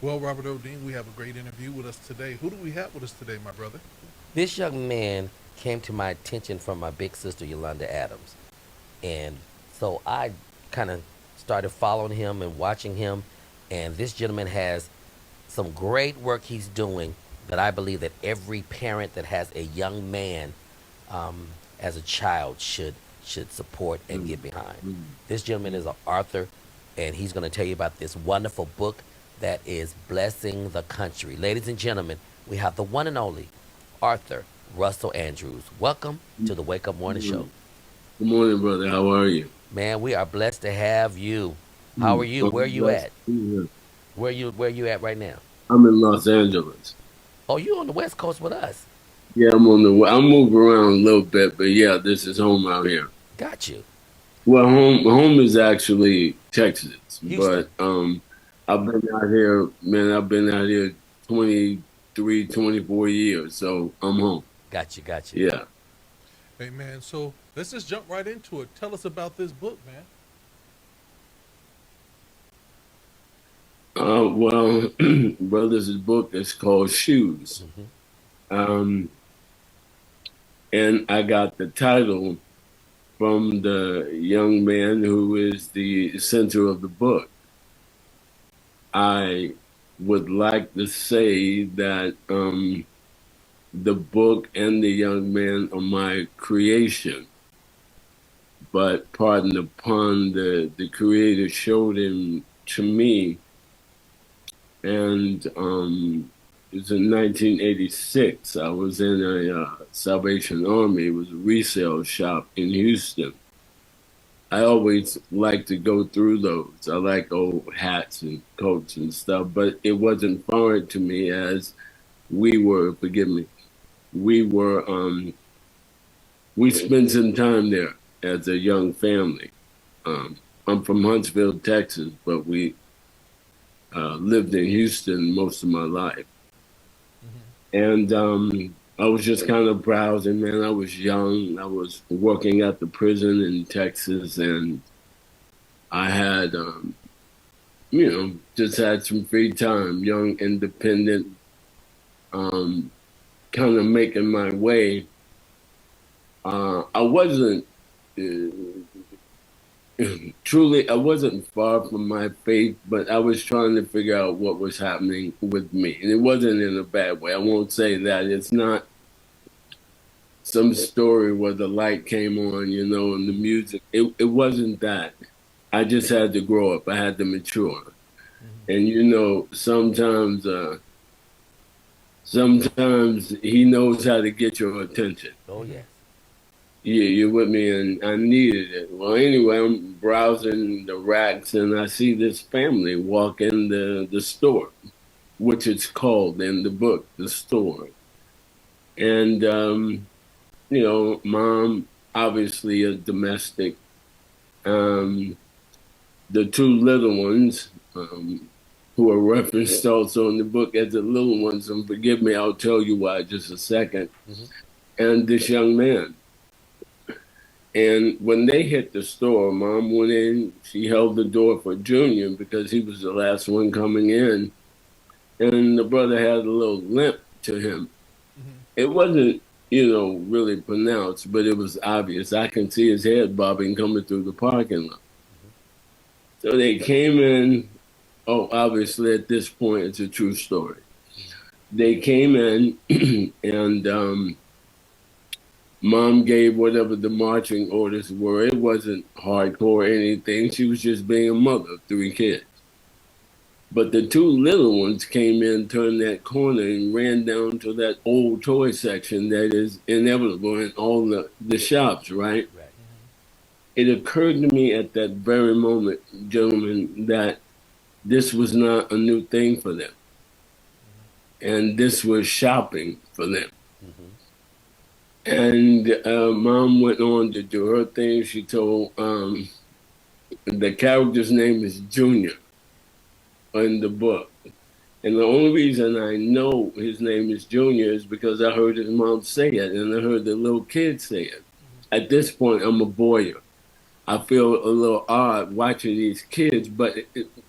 Well, Robert O'Dean, we have a great interview with us today. Who do we have with us today, my brother? This young man came to my attention from my big sister Yolanda Adams, and so I kind of started following him and watching him. And this gentleman has some great work he's doing that I believe that every parent that has a young man as a child should support and get behind. Mm. This gentleman is an author, and he's going to tell you about this wonderful book that is blessing the country. Ladies and gentlemen, we have the one and only Arthur Russell Andrews. Welcome to the Wake Up Morning Show. Good morning, brother. How are you? Man, we are blessed to have you. How are you? Where are I'm you blessed at? to be here. Where you at right now? I'm in Los Angeles. Oh, you on the West Coast with us. Yeah, I'm on the. I move around a little bit, but yeah, this is home out here. Got you. Well, home is actually Texas, Houston. but I've been out here, man. I've been out here 23, 24 years, so I'm home. Got you, got you. Yeah. Hey, man, so let's just jump right into it. Tell us about this book, man. Well, brother's book is called Shoes, Hmm. um, and I got the title from the young man who is the center of the book. I would like to say that the book and the young man are my creation, but pardon the pun, the creator showed him to me, and it was in 1986. I was in a Salvation Army. It was a resale shop in Houston. I always like to go through those. I like old hats and coats and stuff, but it wasn't foreign to me as forgive me, we were, we spent some time there as a young family. I'm from Huntsville, Texas, but we lived in Houston most of my life. Hmm. And I was just kind of browsing, man. I was young. I was working at the prison in Texas, and I had, just had some free time, young, independent, um, kind of making my way. I wasn't truly, I wasn't far from my faith, but I was trying to figure out what was happening with me. And it wasn't in a bad way. I won't say that. It's not some story where the light came on, and the music. It wasn't that. I just had to grow up. I had to mature. Hmm. And sometimes he knows how to get your attention. Oh yes. Yeah, you're with me, and I needed it. Well, anyway, I'm browsing the racks, and I see this family walk in the store, which it's called in the book, the store. And mom, obviously a domestic. Um, the two little ones, who are referenced also in the book as the little ones, and forgive me, I'll tell you why in just a second. Hmm. And this young man. And when they hit the store, mom went in, she held the door for Junior because he was the last one coming in. And the brother had a little limp to him. Hmm. It wasn't, really pronounced, but it was obvious. I can see his head bobbing coming through the parking lot. So they came in. Oh, obviously at this point, it's a true story. They came in and mom gave whatever the marching orders were. It wasn't hardcore or anything. She was just being a mother of three kids. But the two little ones came in, turned that corner, and ran down to that old toy section that is inevitable in all the shops, right? Right. It occurred to me at that very moment, gentlemen, that this was not a new thing for them. And this was shopping for them. Hmm. And mom went on to do her thing. She told the character's name is Junior in the book. And the only reason I know his name is Junior is because I heard his mom say it and I heard the little kid say it. At this point, I'm a boyer. I feel a little odd watching these kids, but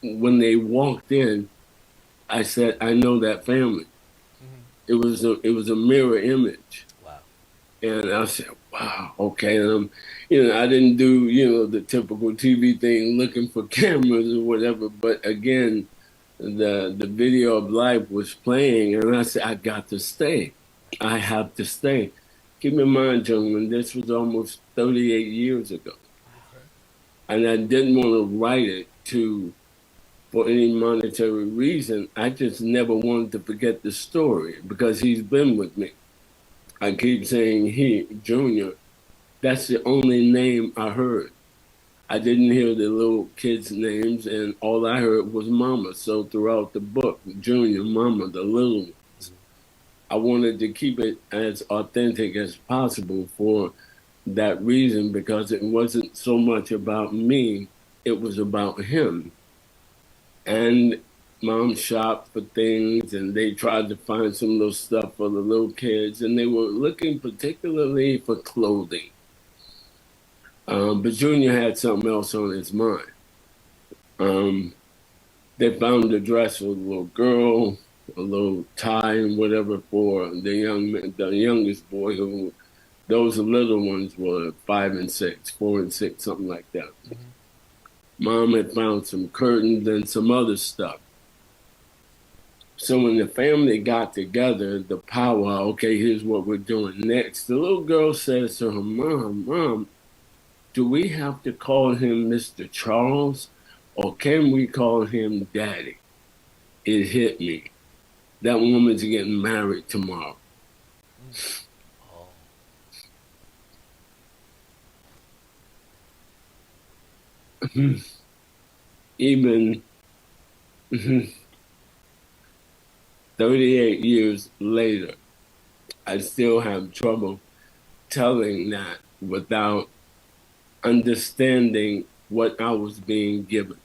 when they walked in, I said, I know that family. Hmm. It was a mirror image. Wow. And I said, wow, okay. And I didn't do, the typical TV thing looking for cameras or whatever. But again, the video of life was playing, and I said, I got to stay. I have to stay. Keep in mind, gentlemen, this was almost 38 years ago. Okay. And I didn't want to write it for any monetary reason. I just never wanted to forget the story because he's been with me. I keep saying he, Junior. That's the only name I heard. I didn't hear the little kids' names, and all I heard was Mama. So throughout the book, Junior, Mama, the little ones, I wanted to keep it as authentic as possible for that reason because it wasn't so much about me, it was about him. And Mom shopped for things, and they tried to find some little stuff for the little kids, and they were looking particularly for clothing. But Junior had something else on his mind. Um, they found a dress for the little girl, a little tie and whatever for the youngest boy. Who those little ones were 5 and 6, 4 and 6, something like that. Hmm. Mom had found some curtains and some other stuff. So when the family got together, the powwow, okay, here's what we're doing next. The little girl says to her Mom, do we have to call him Mr. Charles or can we call him Daddy? It hit me. That woman's getting married tomorrow. Oh. Even 38 years later, I still have trouble telling that without understanding what I was being given.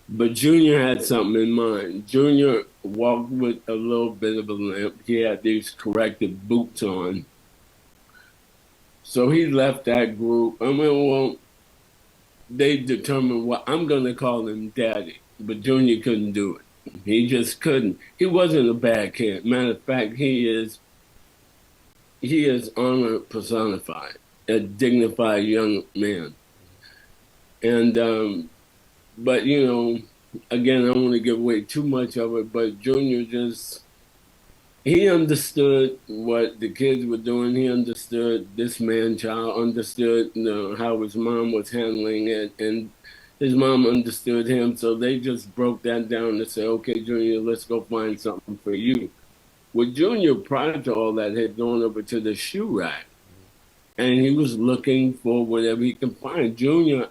But Junior had something in mind. Junior walked with a little bit of a limp. He had these corrective boots on. So he left that group. I mean, well, they determined, well, I'm going to call him Daddy. But Junior couldn't do it. He just couldn't. He wasn't a bad kid. Matter of fact, he is honor personified, a dignified young man. And but again, I don't want to give away too much of it, but Junior just he understood what the kids were doing. He understood this man child, understood how his mom was handling it, and his mom understood him. So they just broke that down to say, okay, Junior, let's go find something for you. Well, Junior, prior to all that, had gone over to the shoe rack and he was looking for whatever he could find. Junior,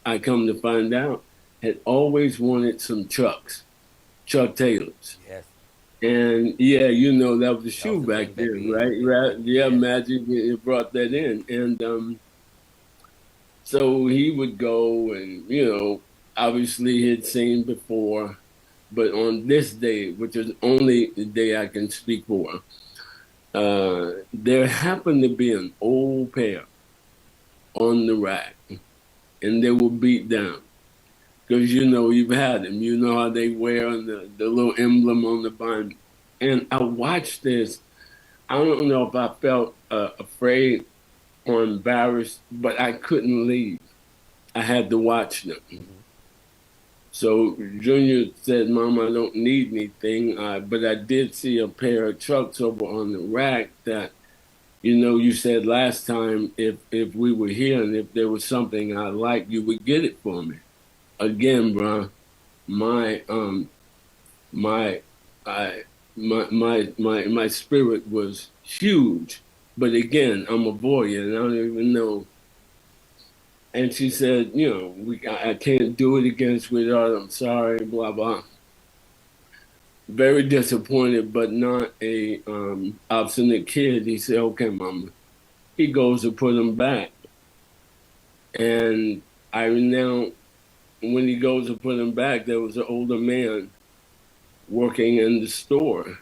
I come to find out, had always wanted some Chuck Taylors. Yes. And yeah, that was the That was shoe the back thing back then, then. right? Right? Yeah, Yes. Magic it brought that in. And so he would go and, obviously he'd seen before, but on this day, which is only the day I can speak for, there happened to be an old pair on the rack, and they were beat down. Because you've had them, you know how they wear the little emblem on the bottom. And I watched this. I don't know if I felt afraid or embarrassed, but I couldn't leave. I had to watch them. Hmm. So Junior said, Mom, I don't need anything. But I did see a pair of trucks over on the rack that, you said last time if we were here and if there was something I liked, you would get it for me. Again, bro, my my I my spirit was huge. But again, I'm a boy and I don't even know. And she said, I can't do it again, sweetheart. I'm sorry, blah blah. Very disappointed, but not a obstinate kid. He said, "Okay, mama." He goes to put them back, and I now, when he goes to put them back, there was an older man working in the store.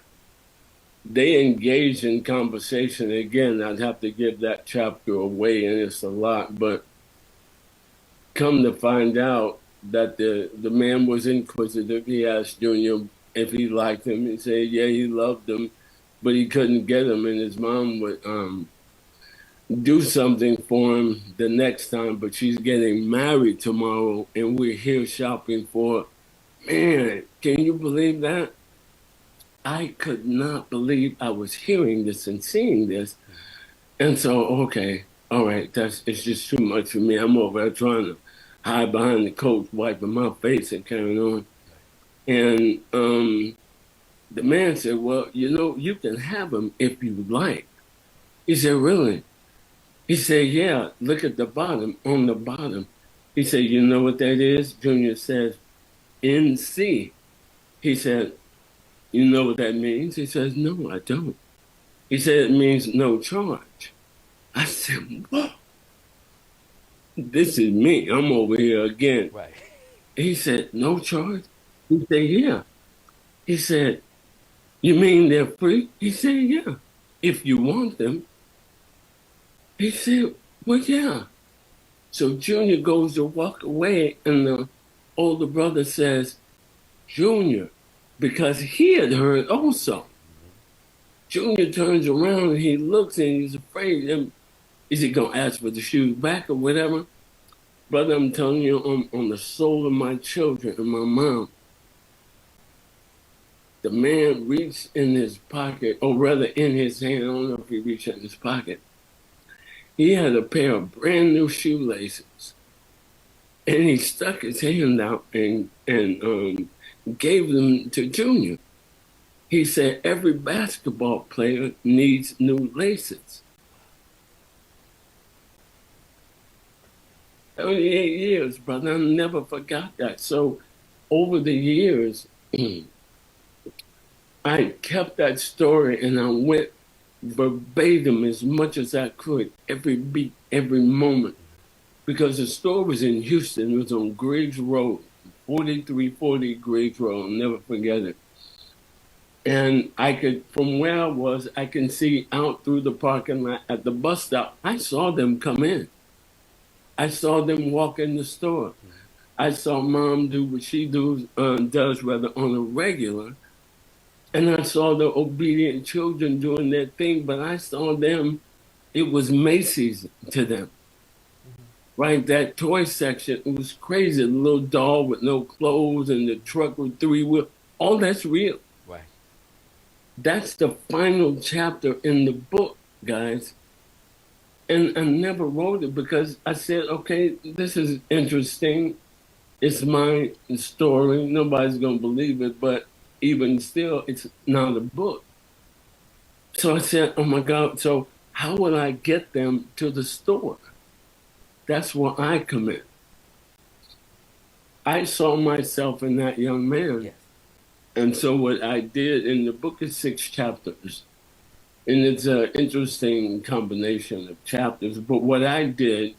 They engaged in conversation. Again, I'd have to give that chapter away, and it's a lot, but come to find out, that the man was inquisitive. He asked Junior if he liked him. He said, yeah, he loved him, but he couldn't get him. And his mom would do something for him the next time, but she's getting married tomorrow, and we're here shopping for. Man, can you believe that? I could not believe I was hearing this and seeing this. And so, okay, all right, it's just too much for me. I'm over there trying to hide behind the coat, wiping my face and carrying on. And the man said, well, you can have him if you like. He said, really? He said, yeah, look at the bottom, on the bottom. He said, you know what that is? Junior says, NC. He said, you know what that means? He says, no, I don't. He said, it means no charge. I said, whoa, this is me. I'm over here again. Right. He said, no charge? He said, yeah. He said, you mean they're free? He said, yeah, if you want them. He said, well, yeah. So Junior goes to walk away, and the older brother says, Junior, because he had heard also. Junior turns around and he looks and he's afraid. Is he going to ask for the shoes back or whatever? Brother, I'm telling you, on the soul of my children and my mom, the man reached in his pocket, or rather in his hand. I don't know if he reached in his pocket. He had a pair of brand new shoelaces. And he stuck his hand out and gave them to Junior. He said, every basketball player needs new laces. 38 years, brother. I never forgot that. So over the years, I kept that story and I went verbatim as much as I could, every beat, every moment. Because the store was in Houston. It was on Griggs Road, 4340 Griggs Road. I'll never forget it. And from where I was, I can see out through the parking lot at the bus stop. I saw them come in. I saw them walk in the store. I saw mom do what she does on a regular. And I saw the obedient children doing their thing, but I saw them, it was Macy's to them. Right, that toy section, it was crazy. The little doll with no clothes and the truck with 3 wheels. All that's real. Right. That's the final chapter in the book, guys. And I never wrote it because I said, okay, this is interesting. It's my story. Nobody's going to believe it, but even still, it's not a book. So I said, oh my God, so how will I get them to the store? That's where I come in. I saw myself in that young man. Yes. And so what I did in the book is 6 chapters. And it's an interesting combination of chapters. But what I did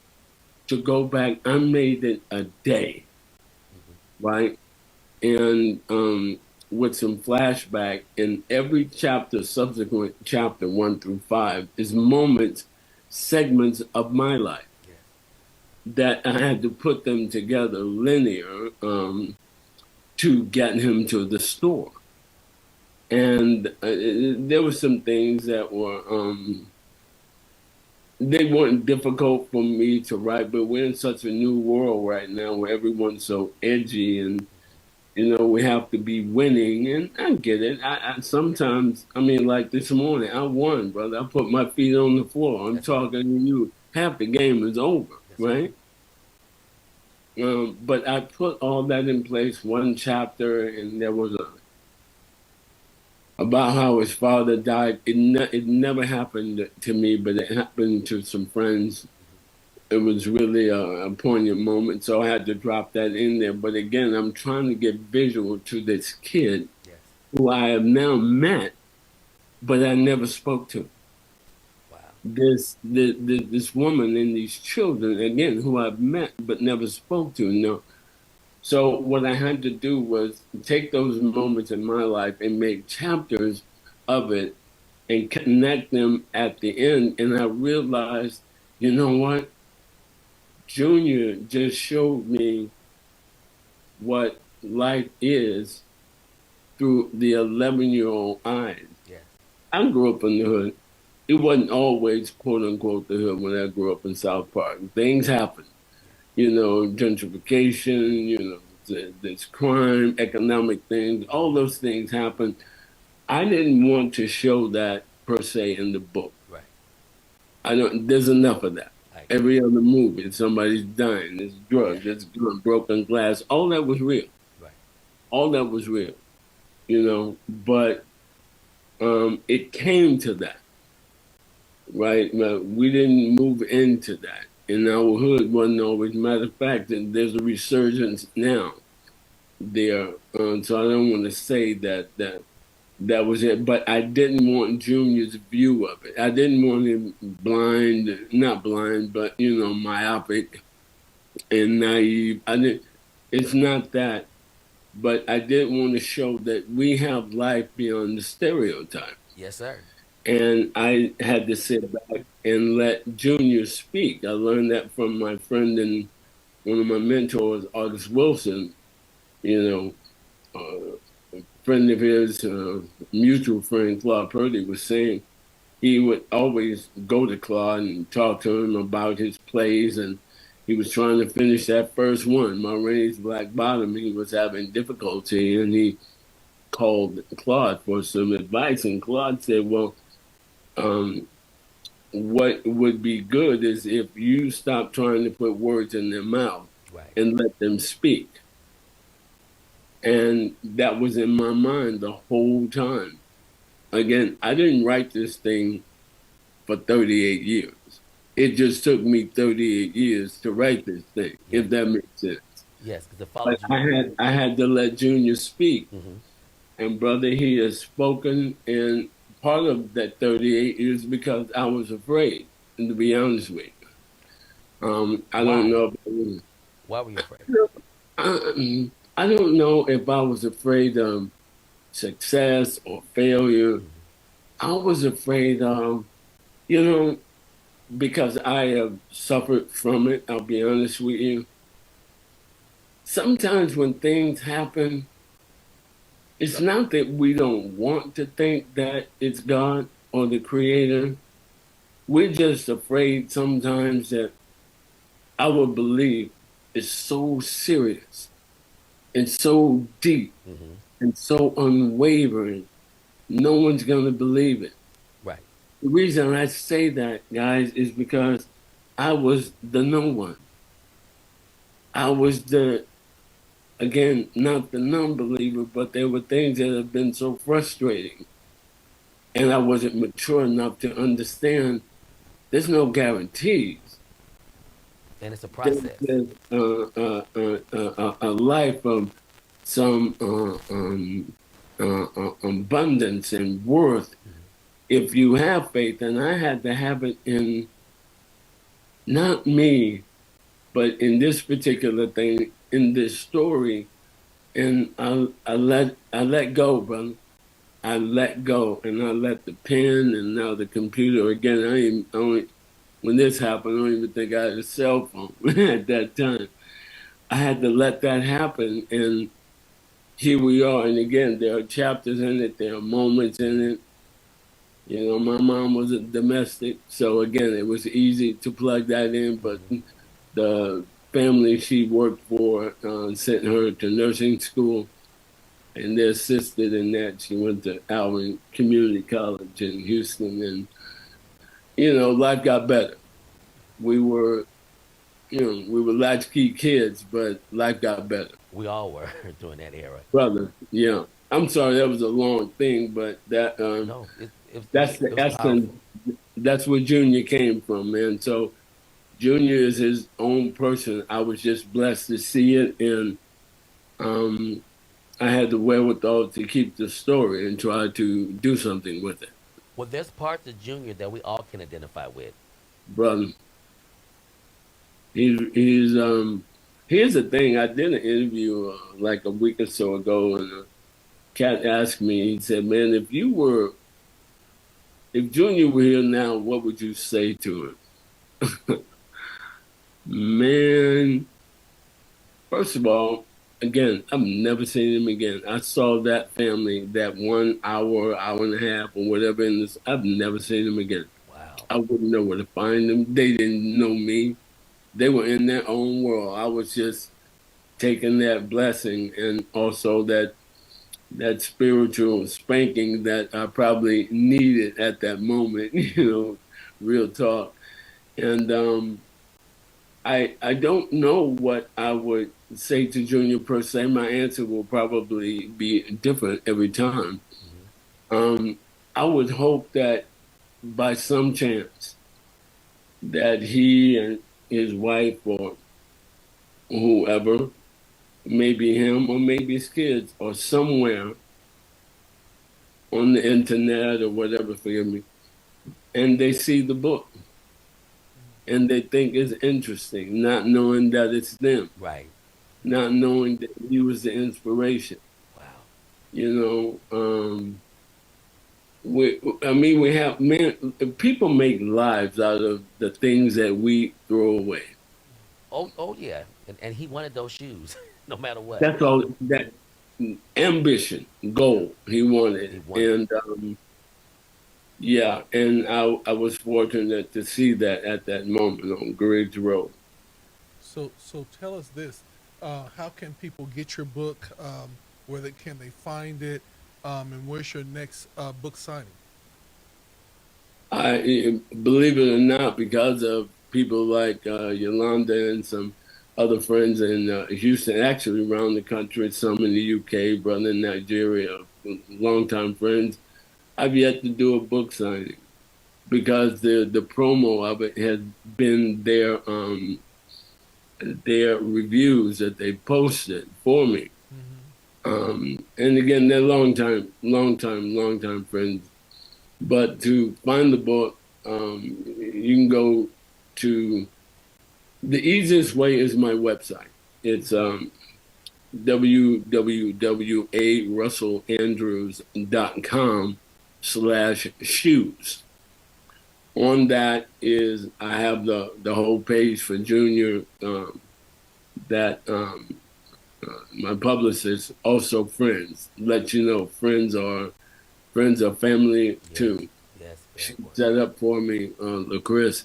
to go back, I made it a day, right? And with some flashback, in every chapter, subsequent chapter 1 through 5, is moments, segments of my life that I had to put them together linear to get him to the store. And there were some things that were, they weren't difficult for me to write, but we're in such a new world right now where everyone's so edgy and, we have to be winning. And I get it. I sometimes, like this morning, I won, brother. I put my feet on the floor. I'm talking to you. Half the game is over, right? But I put all that in place, one chapter, and there was about how his father died. It never happened to me, but it happened to some friends. It was really a poignant moment, so I had to drop that in there. But again, I'm trying to get visual to this kid who I have now met, but I never spoke to. Wow. This woman and these children, again, who I've met but never spoke to. No. So what I had to do was take those moments in my life and make chapters of it and connect them at the end. And I realized, you know what? Junior just showed me what life is through the 11-year-old eyes. Yes. I grew up in the hood. It wasn't always quote unquote the hood when I grew up in South Park. Things happen, gentrification, there's crime, economic things, all those things happen. I didn't want to show that per se in the book. Right. I don't. There's enough of that. I agree. Every other movie, somebody's dying. There's Yeah. drugs. There's broken glass. All that was real. Right. All that was real. But it came to that, right? Now, we didn't move into that. In our hood, wasn't always. Matter of fact, there's a resurgence now there. So I don't want to say that was it. But I didn't want Junior's view of it. I didn't want him blind, not blind, but myopic and naive. I didn't. It's not that, but I did want to show that we have life beyond the stereotype. Yes, sir. And I had to sit back and let Junior speak. I learned that from my friend and one of my mentors, August Wilson. You know, a friend of his, mutual friend Claude Purdy, was saying he would always go to Claude and talk to him about his plays, and he was trying to finish that first one, Ma Rainey's Black Bottom. He was having difficulty, and he called Claude for some advice, and Claude said, well, what would be good is if you stop trying to put words in their mouth Right. and let them speak. And that was in my mind the whole time. Again, I didn't write this thing for 38 years. It just took me 38 years to write this thing, Yeah. if that makes sense. Yes, because it But follows you. I had to let Junior speak. Hmm. And brother, he has spoken, and part of that 38 years because I was afraid, and to be honest with you. I Why? don't know if Why were you afraid? I don't know if I was afraid of success or failure. I was afraid of, you know, because I have suffered from it, I'll be honest with you. Sometimes when things happen, it's not that we don't want to think that it's God or the Creator. We're just afraid sometimes that our belief is so serious and so deep Hmm. and so unwavering, no one's going to believe it. Right. The reason I say that, guys, is because I was the no one. I was again, not the non-believer, but there were things that have been so frustrating. And I wasn't mature enough to understand there's no guarantees. And it's a process. There's a life of some abundance and worth if you have faith. And I had to have it in not me, but in this particular thing, in this story. And I let go, brother. I let go, and I let the pen and now the computer. Again, I only when this happened, I don't even think I had a cell phone at that time. I had to let that happen, and here we are. And again, there are chapters in it, there are moments in it. My mom was a domestic, so again, it was easy to plug that in. But Hmm. the family she worked for sent her to nursing school, and they assisted in that. She went to Alvin Community College in Houston, and life got better. We were, we were latchkey kids, but life got better, We all were during that era. brother. Yeah, I'm sorry that was a long thing, but No, that's the it was essence. powerful. That's where Junior came from, man. So Junior is his own person. I was just blessed to see it, and um, I had the wherewithal to keep the story and try to do something with it, Well, there's parts of Junior that we all can identify with. brother. He's. Here's the thing. I did an interview like a week or so ago, and a cat asked me. He said, "Man, if Junior were here now, what would you say to him?" Man, first of all, again, I've never seen him again. I saw that family that 1 hour, hour and a half, or whatever. In this, I've never seen them again. Wow. I wouldn't know where to find them. They didn't know me. They were in their own world. I was just taking that blessing and also that spiritual spanking that I probably needed at that moment. Real talk. And I don't know what I would say to Junior per se. My answer will probably be different every time. Hmm. Um, I would hope that by some chance that he and his wife or whoever, maybe him or maybe his kids, are somewhere on the internet or whatever, forgive me, and they see the book and they think it's interesting, not knowing that it's them, Right. not knowing that he was the inspiration. Wow. You know, I mean, we have man. People make lives out of the things that we throw away. Oh, oh yeah. And he wanted those shoes, no matter what. That's all. That ambition, goal he He wanted, wanted it. and yeah, and I was fortunate to see that at that moment on Griggs Road. So tell us this: how can people get your book? Where can they find it? And where's your next book signing? I believe it or not, because of people like Yolanda and some other friends in Houston, actually around the country, some in the UK, brother in Nigeria, longtime friends. I've yet to do a book signing because the promo of it has been their reviews that they posted for me. Mm-hmm. And again, they're long time friends. But to find the book, you can go to the easiest way is my website. It's www.arussellandrews.com/shoes. On that is I have the whole page for Junior that my publicist also friends let you know friends are family Yes. too. Yes. Very She important. set up for me, LaChris.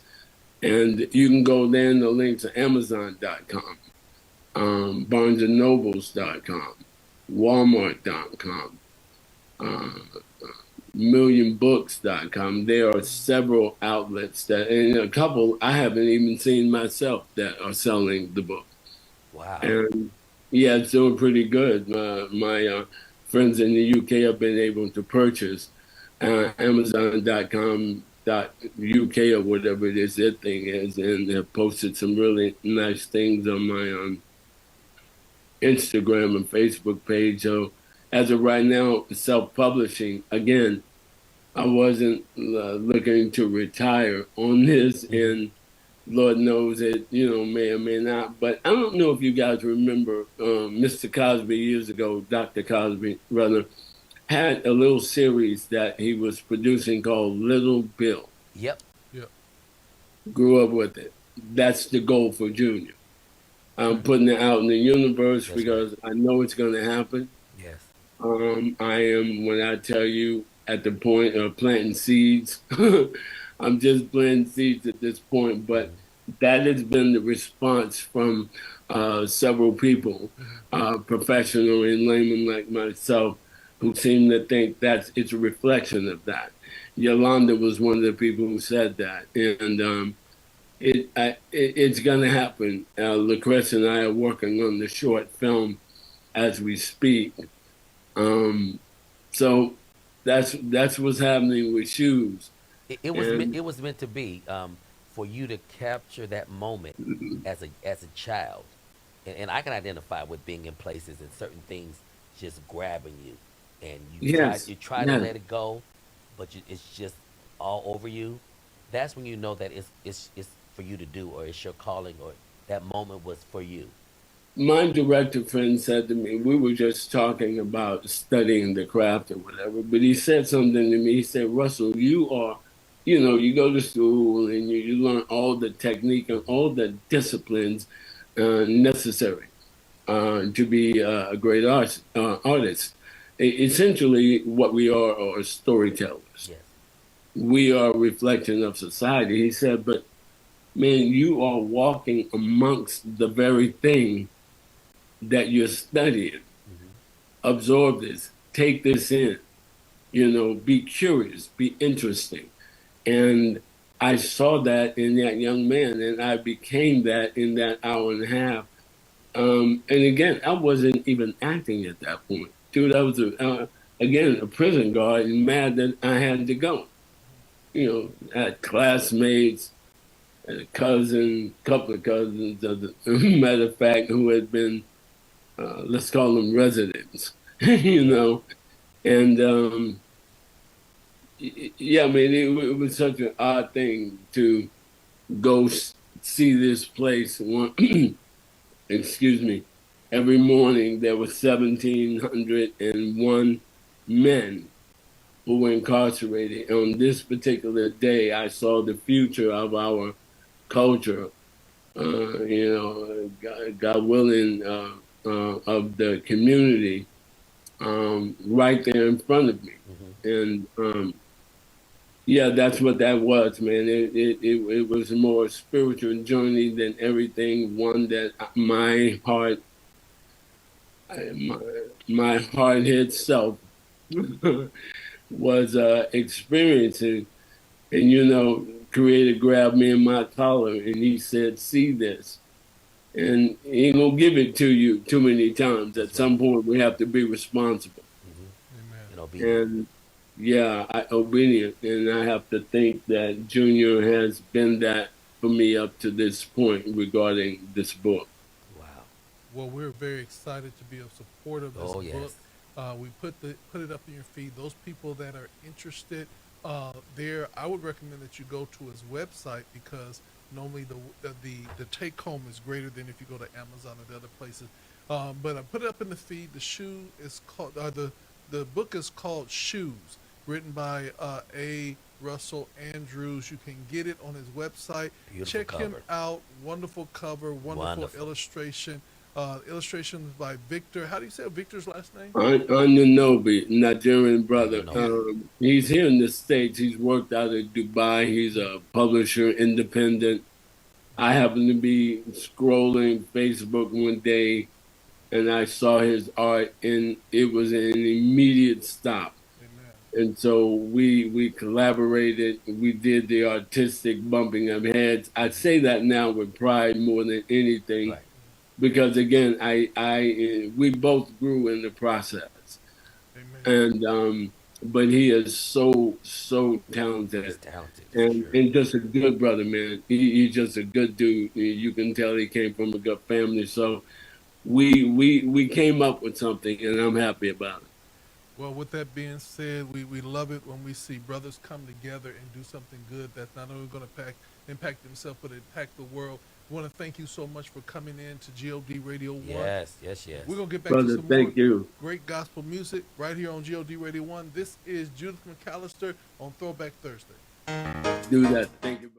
And you can go there and the link to Amazon.com, BarnesandNobles.com, Walmart.com, uh, MillionBooks.com. There are several outlets that, and a couple I haven't even seen myself that are selling the book. Wow. And yeah, it's doing pretty good. My friends in the UK have been able to purchase Amazon.com.uk or whatever it is their thing is, and have posted some really nice things on my Instagram and Facebook page. So as of right now, self-publishing again. I wasn't looking to retire on this, Hmm. and Lord knows it, may or may not. But I don't know if you guys remember Mr. Cosby years ago, Dr. Cosby, rather, had a little series that he was producing called Little Bill. Yep. Yep. Grew up with it. That's the goal for Junior. I'm Okay. putting it out in the universe That's right. because I know it's going to happen. Yes. I am, when I tell you, at the point of planting seeds. I'm just planting seeds at this point, but Hmm. that has been the response from several people, Mm-hmm. professional and laymen like myself, who seem to think that it's a reflection of that. Yolanda was one of the people who said that, and it's going to happen. Lucrece and I are working on the short film as we speak. Um, so that's what's happening with shoes. And It was meant to be for you to capture that moment as a child, and I can identify with being in places and certain things just grabbing you, and yes, you try to yes, let it go, but it's just all over you. That's when you know that it's for you to do, or it's your calling, or that moment was for you. my director friend said to me, we were just talking about studying the craft or whatever, but he said something to me. He said, Russell, you are, you go to school and you learn all the technique and Hmm. all the disciplines necessary. to be a great artist. Essentially, what we are storytellers. Yes. We are a reflection of society. He said, but man, you are walking amongst the very thing that you're studying. Hmm. Absorb this, take this in, be curious, be interesting. And I saw that in that young man, and I became that in that hour and a half. And again, I wasn't even acting at that point. Dude, I was, again, a prison guard and mad that I had to go. I had classmates, and a cousin, couple of cousins, matter of fact, who had been, let's call them residents, Yeah. and yeah, I mean, it was such an odd thing to go see this place. Excuse me. Every morning there were 1,701 men who were incarcerated. On this particular day, I saw the future of our culture. God willing, of the community, right there in front of me, Hmm. and yeah, that's what that was, man. It was a more spiritual journey than everything. One that my, my hard head self was experiencing. And Creator grabbed me in my collar and he said, "See this." And he ain't gonna give it to you too many times. At That's right. some point, we have to be responsible. Hmm. Amen. And obedient. And yeah, obedient. And I have to think that Junior has been that for me up to this point regarding this book. Wow. Well, we're very excited to be a support of this Oh, book. yes. We put it up in your feed. Those people that are interested, there, I would recommend that you go to his website because normally the take home is greater than if you go to Amazon or the other places. But I put it up in the feed. The book is called Shoes, written by A. Russell Andrews. You can get it on his website. Beautiful Check him cover. out. Wonderful cover, wonderful Wonderful. illustration. Illustrations by Victor. How do you say Victor's last name? Anunobi, Nigerian I brother. don't know. Yeah. He's here in the States. He's worked out of Dubai. He's a publisher, independent. I happened to be scrolling Facebook one day and I saw his art and it was an immediate stop. Amen. And so we collaborated. We did the artistic bumping of heads. I say that now with pride more than anything Right. because again, we both grew in the process, Amen. and but he is so He's talented talented for and sure. and just a good brother, man. He's just a good dude. You can tell he came from a good family. So we came up with something, and I'm happy about it. Well, with that being said, we love it when we see brothers come together and do something good that's not only going to impact themselves, but impact the world. We want to thank you so much for coming in to GOD Radio 1. Yes, yes, yes. We're going to get back to Brother, some more thank you. great gospel music right here on GOD Radio 1. This is Judith McAllister on Throwback Thursday. Do that. Thank you.